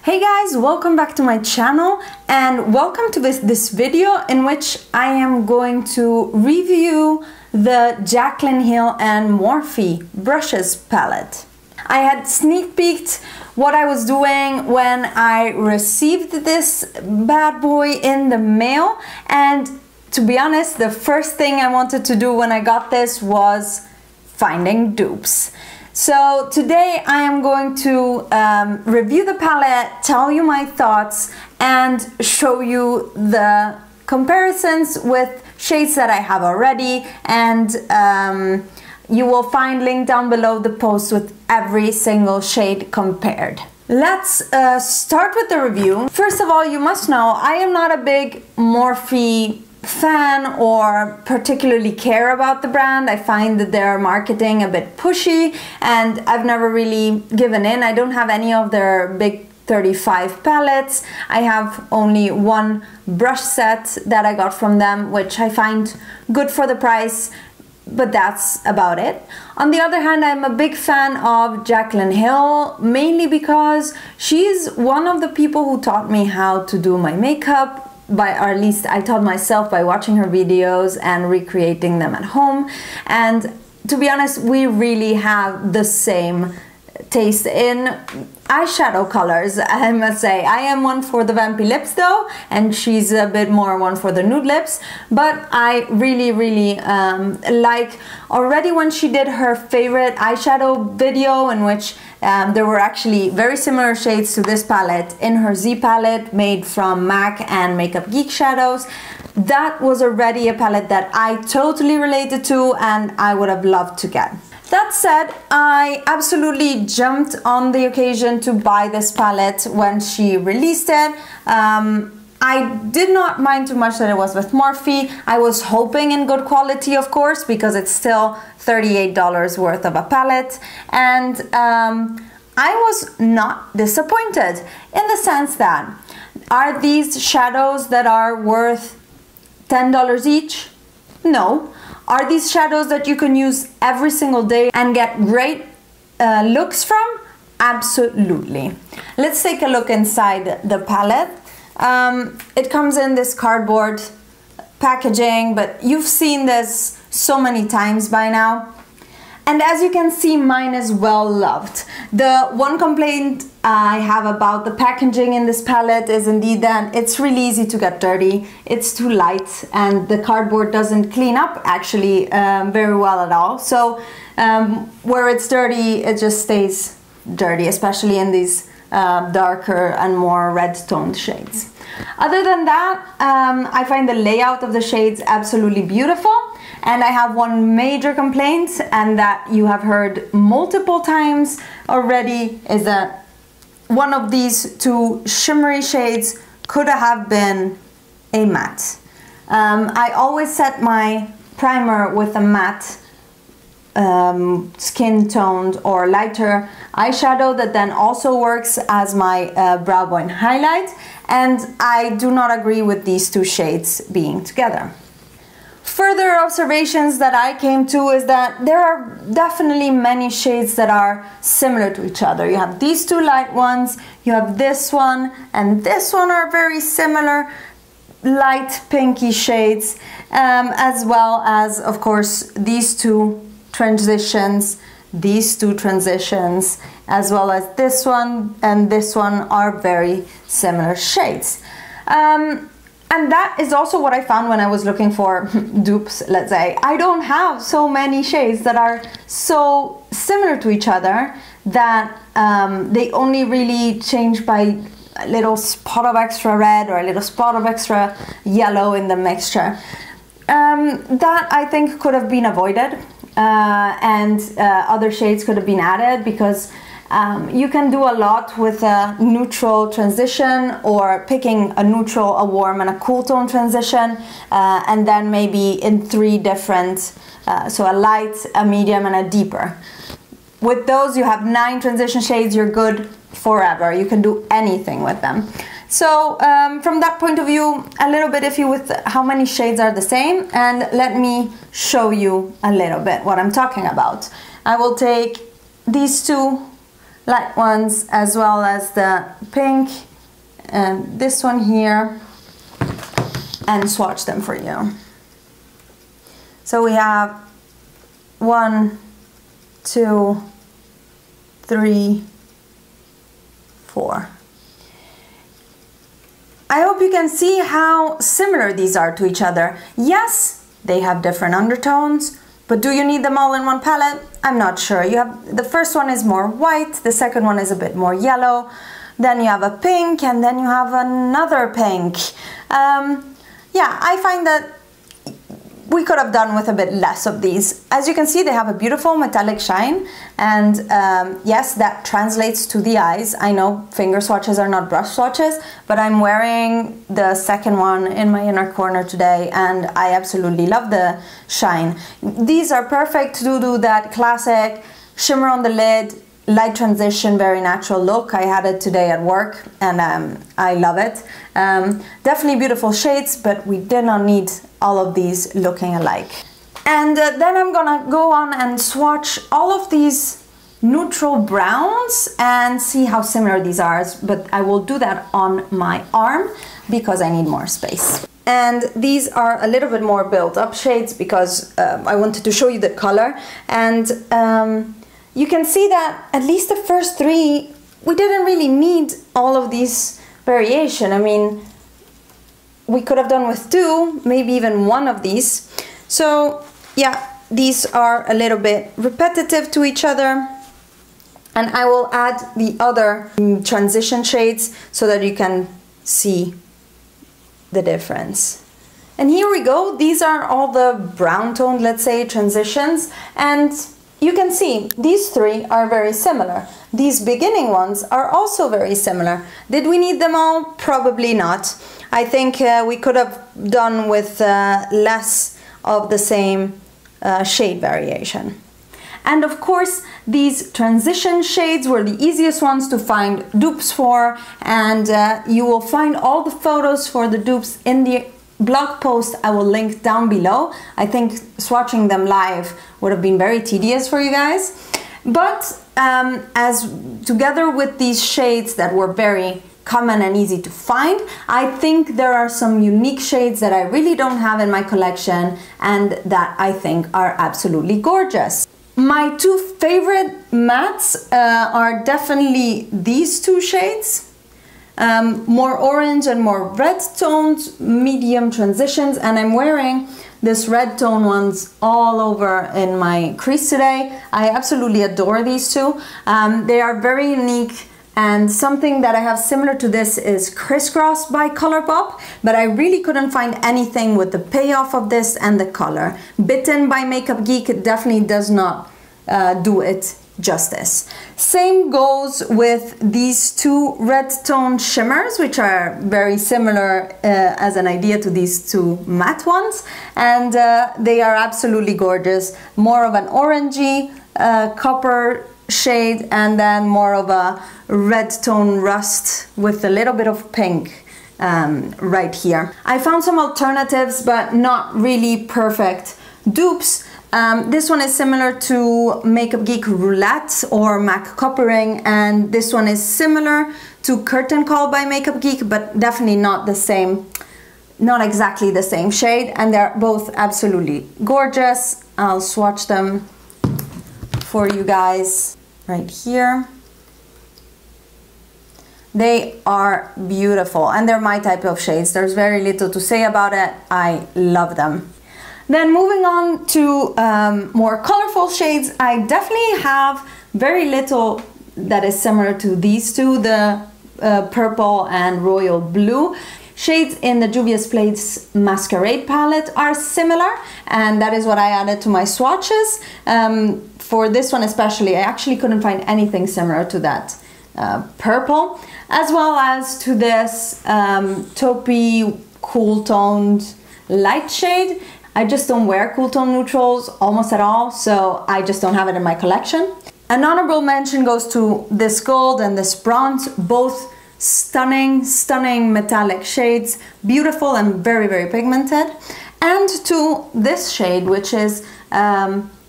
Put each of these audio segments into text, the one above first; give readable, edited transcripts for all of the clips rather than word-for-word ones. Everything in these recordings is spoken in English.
Hey guys, welcome back to my channel and welcome to this video in which I am going to review the Jaclyn Hill and Morphe brushes palette. I had sneak peeked what I was doing when I received this bad boy in the mail, and to be honest, the first thing I wanted to do when I got this was finding dupes. So today I am going to review the palette, tell you my thoughts, and show you the comparisons with shades that I have already, and you will find linked down below the post with every single shade compared. Let's start with the review. First of all, you must know I am not a big Morphe fan or particularly care about the brand. I find that their marketing a bit pushy and I've never really given in. I don't have any of their big 35 palettes. I have only one brush set that I got from them, which I find good for the price, but that's about it. On the other hand, I'm a big fan of Jaclyn Hill, mainly because she's one of the people who taught me how to do my makeup, or at least I taught myself by watching her videos and recreating them at home. And to be honest, we really have the same taste in eyeshadow colors, I must say. I am one for the vampy lips though, and she's a bit more one for the nude lips, but I really like already when she did her favorite eyeshadow video in which there were actually very similar shades to this palette in her Z palette made from MAC and Makeup Geek shadows. That was already a palette that I totally related to and I would have loved to get. That said, I absolutely jumped on the occasion to buy this palette when she released it. I did not mind too much that it was with Morphe. I was hoping in good quality, of course, because it's still $38 worth of a palette. And I was not disappointed in the sense that, are these shadows that are worth $10 each? No. Are these shadows that you can use every single day and get great looks from? Absolutely. Let's take a look inside the palette. It comes in this cardboard packaging, but you've seen this so many times by now. And as you can see, mine is well loved. The one complaint I have about the packaging in this palette is indeed that it's really easy to get dirty. It's too light and the cardboard doesn't clean up actually very well at all. So where it's dirty, it just stays dirty, especially in these darker and more red toned shades. Other than that, I find the layout of the shades absolutely beautiful. And I have one major complaint, and that you have heard multiple times already, is that one of these two shimmery shades could have been a matte. I always set my primer with a matte skin toned or lighter eyeshadow that then also works as my brow bone highlight, and I do not agree with these two shades being together. Further observations that I came to is that there are definitely many shades that are similar to each other. You have these two light ones, you have this one, and this one are very similar, light pinky shades, as well as, of course, these two transitions, as well as this one and this one are very similar shades. And that is also what I found when I was looking for dupes, let's say. I don't have so many shades that are so similar to each other that they only really change by a little spot of extra red or a little spot of extra yellow in the mixture. That I think could have been avoided and other shades could have been added, because you can do a lot with a neutral transition, or picking a neutral, a warm and a cool tone transition, and then maybe in three different, so a light, a medium and a deeper. With those you have 9 transition shades, you're good forever. You can do anything with them. So from that point of view, a little bit iffy with how many shades are the same, and let me show you a little bit what I'm talking about. I will take these two light ones, as well as the pink and this one here, and swatch them for you. So we have 1, 2, 3, 4. I hope you can see how similar these are to each other. Yes, they have different undertones, but do you need them all in one palette? I'm not sure. You have, the first one is more white, the second one is a bit more yellow, then you have a pink, and then you have another pink. Yeah, I find that we could have done with a bit less of these. As you can see, they have a beautiful metallic shine, and yes, that translates to the eyes. I know finger swatches are not brush swatches, but I'm wearing the second one in my inner corner today, and I absolutely love the shine. These are perfect to do that classic shimmer on the lid, light transition, very natural look. I had it today at work, and I love it. Definitely beautiful shades, but we did not need all of these looking alike. And then I'm gonna go on and swatch all of these neutral browns and see how similar these are, but I will do that on my arm because I need more space. And these are a little bit more built up shades because I wanted to show you the color, and you can see that at least the first three, we didn't really need all of these variation. I mean, we could have done with 2, maybe even 1 of these. So yeah, these are a little bit repetitive to each other, and I will add the other transition shades so that you can see the difference. And here we go. These are all the brown toned, let's say, transitions, and you can see these 3 are very similar. These beginning ones are also very similar. Did we need them all? Probably not. I think we could have done with less of the same shade variation. And of course, these transition shades were the easiest ones to find dupes for, and you will find all the photos for the dupes in the blog post I will link down below. I think swatching them live would have been very tedious for you guys, but as together with these shades that were very common and easy to find, I think there are some unique shades that I really don't have in my collection and that I think are absolutely gorgeous. My 2 favorite mattes are definitely these 2 shades. More orange and more red toned, medium transitions, and I'm wearing this red tone ones all over in my crease today. I absolutely adore these 2. They are very unique, and something that I have similar to this is Crisscross by Colourpop, but I really couldn't find anything with the payoff of this and the color. Bitten by Makeup Geek definitely does not do it justice. Same goes with these 2 red tone shimmers, which are very similar as an idea to these 2 matte ones, and they are absolutely gorgeous. More of an orangey copper shade, and then more of a red tone rust with a little bit of pink right here. I found some alternatives, but not really perfect dupes. This one is similar to Makeup Geek Roulette or MAC Coppering, and this one is similar to Curtain Call by Makeup Geek, but definitely not the same, not exactly the same shade, and they're both absolutely gorgeous. I'll swatch them for you guys right here. They are beautiful, and they're my type of shades. There's very little to say about it. I love them. Then moving on to more colorful shades, I definitely have very little that is similar to these 2, the purple and royal blue. Shades in the Juvia's Place Masquerade palette are similar, and that is what I added to my swatches. For this one especially, I actually couldn't find anything similar to that purple, as well as to this taupey cool toned light shade. I just don't wear cool tone neutrals almost at all, so I just don't have it in my collection. An honorable mention goes to this gold and this bronze, both stunning, stunning metallic shades, beautiful and very, very pigmented. And to this shade, which is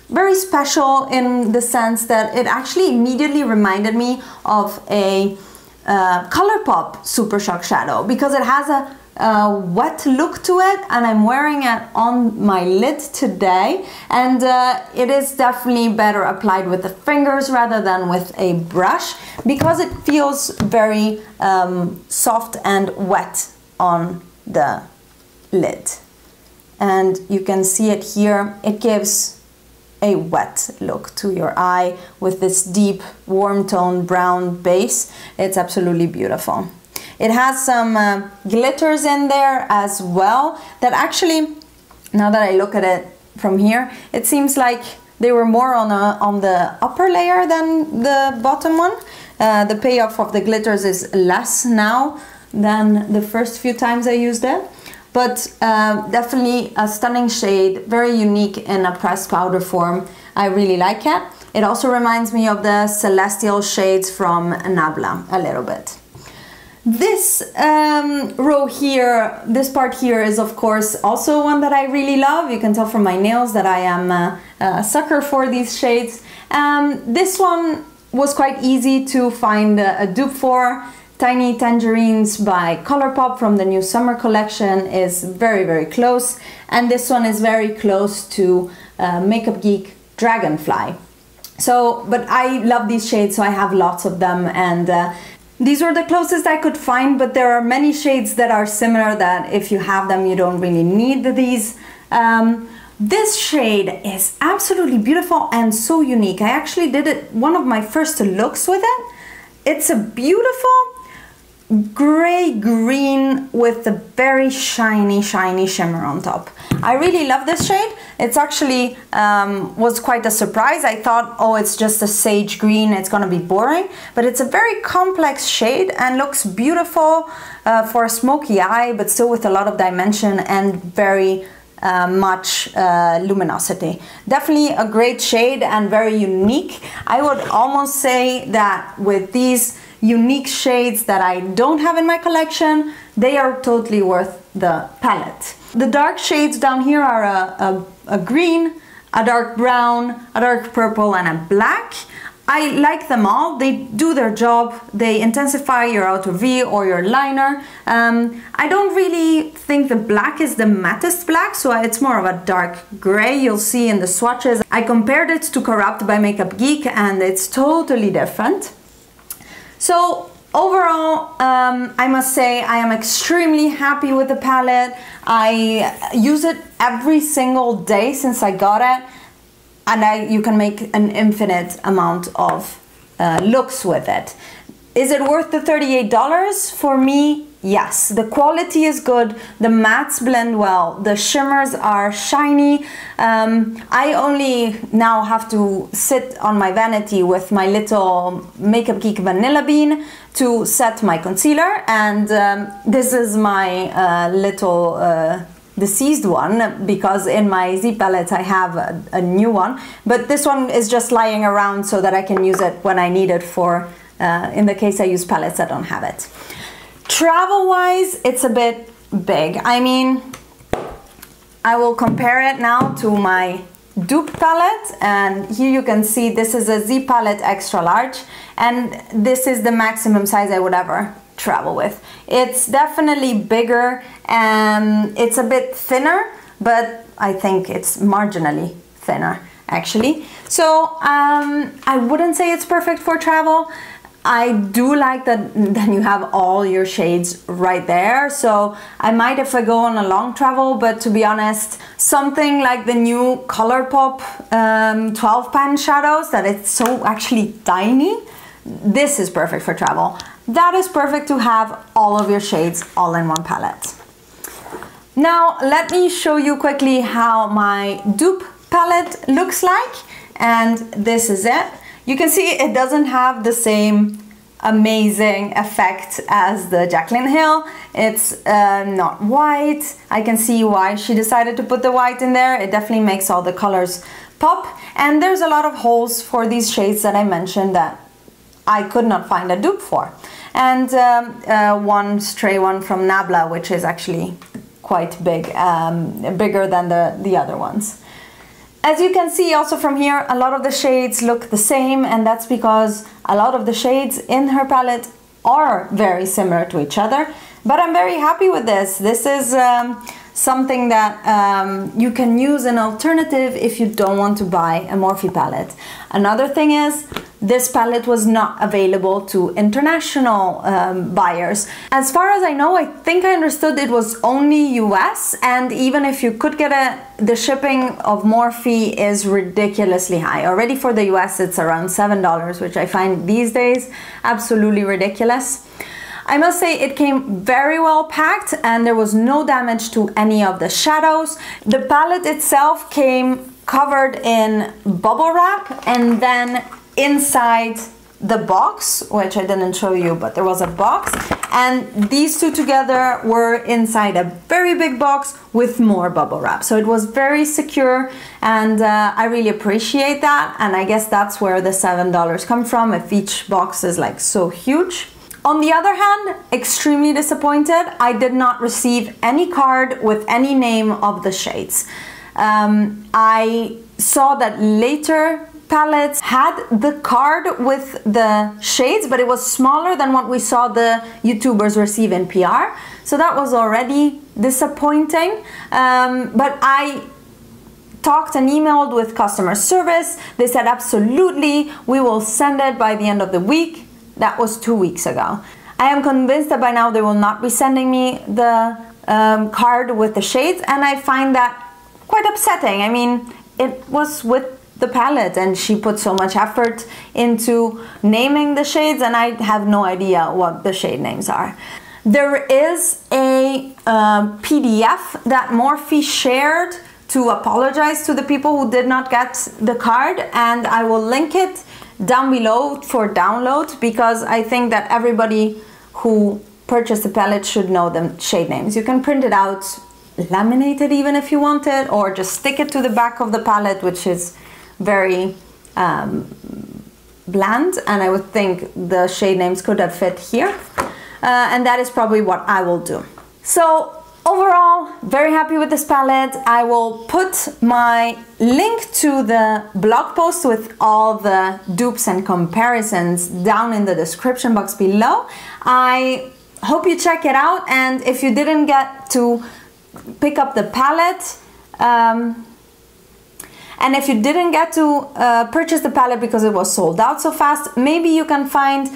very special in the sense that it actually immediately reminded me of a ColourPop Super Shock shadow, because it has a wet look to it, and I'm wearing it on my lid today, and it is definitely better applied with the fingers rather than with a brush, because it feels very soft and wet on the lid. And you can see it here, it gives a wet look to your eye with this deep warm tone brown base. It's absolutely beautiful. It has some glitters in there as well that actually, now that I look at it from here, it seems like they were more on the upper layer than the bottom one. The payoff of the glitters is less now than the first few times I used it. But definitely a stunning shade, very unique in a pressed powder form. I really like it. It also reminds me of the Celestial shades from Nabla a little bit. This row here, this part here is of course also one that I really love. You can tell from my nails that I am a sucker for these shades. This one was quite easy to find a dupe for. Tiny Tangerines by ColourPop from the new summer collection is very, very close. And this one is very close to Makeup Geek Dragonfly. So, but I love these shades, so I have lots of them, and these were the closest I could find, but there are many shades that are similar that if you have them, you don't really need these. This shade is absolutely beautiful and so unique. I actually did it, one of my first looks with it. It's a beautiful gray green with a very shiny shimmer on top. I really love this shade. It's actually was quite a surprise. I thought, oh, it's just a sage green, it's gonna be boring, but it's a very complex shade and looks beautiful for a smoky eye, but still with a lot of dimension and very much luminosity. Definitely a great shade and very unique. I would almost say that with these unique shades that I don't have in my collection, they are totally worth the palette. The dark shades down here are a green, a dark brown, a dark purple, and a black. I like them all. They do their job. They intensify your outer V or your liner. I don't really think the black is the mattest black, so it's more of a dark gray. You'll see in the swatches. I compared it to Corrupt by Makeup Geek, and it's totally different. So overall, I must say I am extremely happy with the palette. I use it every single day since I got it, and you can make an infinite amount of looks with it. Is it worth the $38? For me, yes. The quality is good, the mattes blend well, the shimmers are shiny. I only now have to sit on my vanity with my little Makeup Geek Vanilla Bean to set my concealer, and this is my little deceased one, because in my Z palette I have a new one, but this one is just lying around so that I can use it when I need it for, in the case I use palettes that don't have it. Travel wise, it's a bit big. I mean, I will compare it now to my dupe palette, and here you can see this is a Z palette extra large, and this is the maximum size I would ever travel with. It's definitely bigger and it's a bit thinner, but I think it's marginally thinner actually. So I wouldn't say it's perfect for travel. I do like that then you have all your shades right there, so I might if I go on a long travel, but to be honest, something like the new ColourPop 12 pan shadows, that it's so actually tiny, this is perfect for travel. That is perfect to have all of your shades all in one palette. Now let me show you quickly how my dupe palette looks like, and this is it. You can see it doesn't have the same amazing effect as the Jaclyn Hill. It's not white. I can see why she decided to put the white in there. It definitely makes all the colors pop, and there's a lot of holes for these shades that I mentioned that I could not find a dupe for. And one stray one from Nabla, which is actually quite big, bigger than the other ones. As you can see also from here, a lot of the shades look the same, and that's because a lot of the shades in her palette are very similar to each other. But I'm very happy with this. This is something that you can use an alternative if you don't want to buy a Morphe palette. Another thing is, this palette was not available to international buyers. As far as I know, I think I understood it was only US, and even if you could get it, the shipping of Morphe is ridiculously high. Already for the US it's around $7, which I find these days absolutely ridiculous. I must say it came very well packed and there was no damage to any of the shadows. The palette itself came covered in bubble wrap, and then inside the box, which I didn't show you, but there was a box, and these two together were inside a very big box with more bubble wrap. So it was very secure, and I really appreciate that, and I guess that's where the $7 come from if each box is like so huge. On the other hand, extremely disappointed. I did not receive any card with any name of the shades. I saw that later palettes had the card with the shades, but it was smaller than what we saw the YouTubers receive in PR. So that was already disappointing. But I talked and emailed with customer service. They said absolutely, we will send it by the end of the week. That was 2 weeks ago. I am convinced that by now they will not be sending me the card with the shades, and I find that quite upsetting. I mean, it was with the palette and she put so much effort into naming the shades, and I have no idea what the shade names are. There is a PDF that Morphe shared to apologize to the people who did not get the card, and I will link it down below for download, because I think that everybody who purchased the palette should know the shade names. You can print it out, laminate it even if you want it, or just stick it to the back of the palette, which is very bland, and I would think the shade names could have fit here, and that is probably what I will do. So overall, very happy with this palette. I will put my link to the blog post with all the dupes and comparisons down in the description box below. I hope you check it out, and if you didn't get to pick up the palette, and if you didn't get to purchase the palette because it was sold out so fast, maybe you can find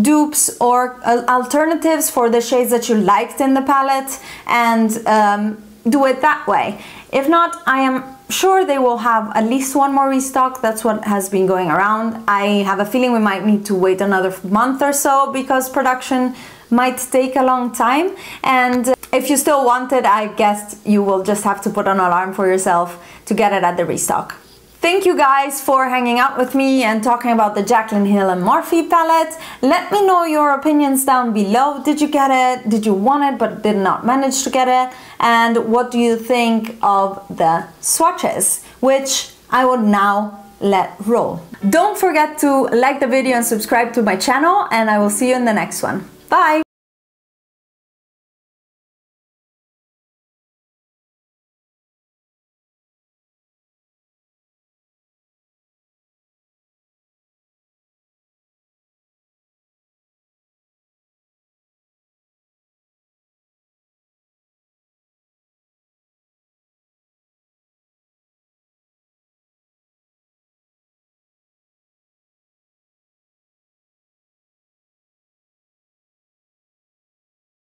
dupes or alternatives for the shades that you liked in the palette and do it that way. If not, I am sure they will have at least one more restock. That's what has been going around. I have a feeling we might need to wait another month or so because production might take a long time, and if you still want it, I guess you will just have to put an alarm for yourself to get it at the restock. Thank you guys for hanging out with me and talking about the Jaclyn Hill and Morphe palette. Let me know your opinions down below. Did you get it? Did you want it but did not manage to get it? And what do you think of the swatches, which I would now let roll. Don't forget to like the video and subscribe to my channel, and I will see you in the next one. Bye!